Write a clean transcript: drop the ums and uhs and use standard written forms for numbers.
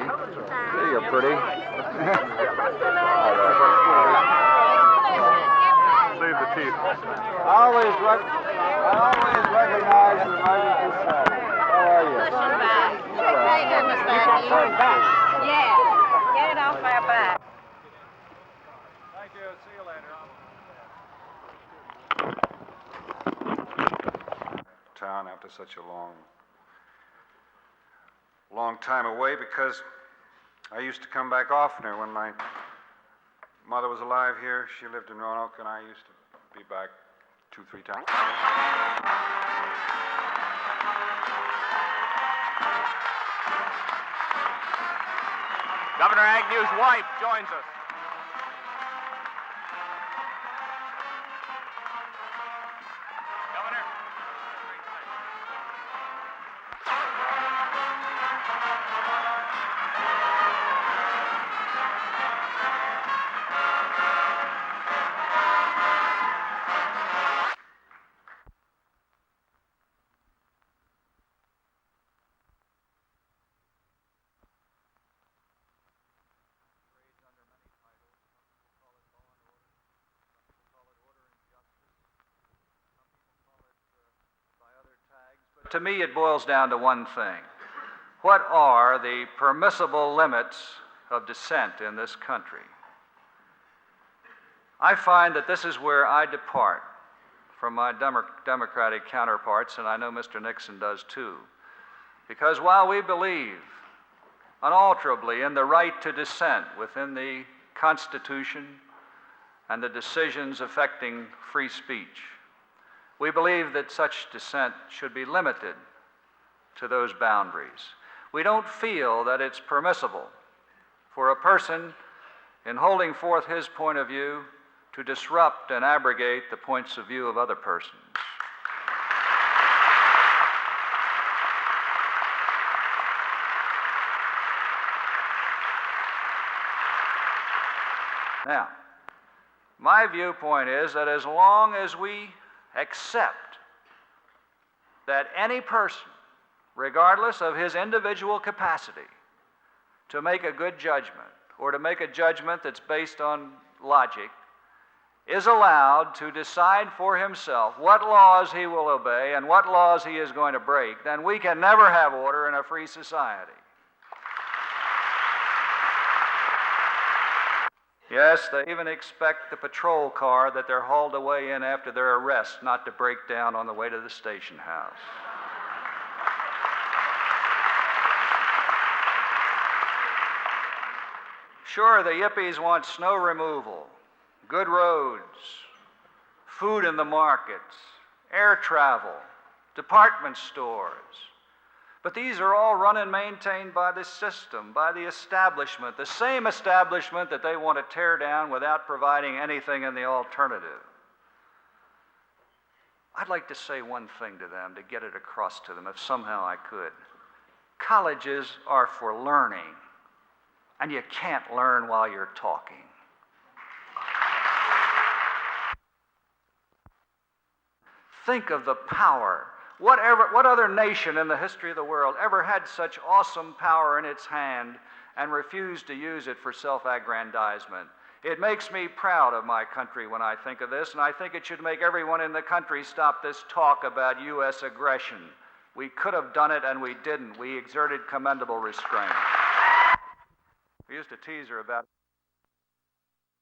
Hey, you're pretty. Save the teeth. I always recognize the mighty descent. How are you? Very good, Mr. Agnew. Yeah. Get it off our back. Thank you. See you later. Town after such a long time away because I used to come back oftener when my mother was alive here. She lived in Roanoke, and I used to be back 2-3 times. Governor Agnew's wife joins us. Governor. To me, it boils down to one thing. What are the permissible limits of dissent in this country? I find that this is where I depart from my Democratic counterparts, and I know Mr. Nixon does too. Because while we believe unalterably in the right to dissent within the Constitution and the decisions affecting free speech, we believe that such dissent should be limited to those boundaries. We don't feel that it's permissible for a person, in holding forth his point of view, to disrupt and abrogate the points of view of other persons. Now, my viewpoint is that as long as we accept that any person, regardless of his individual capacity, to make a good judgment or to make a judgment that's based on logic, is allowed to decide for himself what laws he will obey and what laws he is going to break, then we can never have order in a free society. Yes, they even expect the patrol car that they're hauled away in after their arrest not to break down on the way to the station house. Sure, the yippies want snow removal, good roads, food in the markets, air travel, department stores. But these are all run and maintained by the system, by the establishment, the same establishment that they want to tear down without providing anything in the alternative. I'd like to say one thing to them, to get it across to them, if somehow I could. Colleges are for learning, and you can't learn while you're talking. Think of the power. What other nation in the history of the world ever had such awesome power in its hand and refused to use it for self-aggrandizement? It makes me proud of my country when I think of this, and I think it should make everyone in the country stop this talk about U.S. aggression. We could have done it, and we didn't. We exerted commendable restraint. We used to tease her about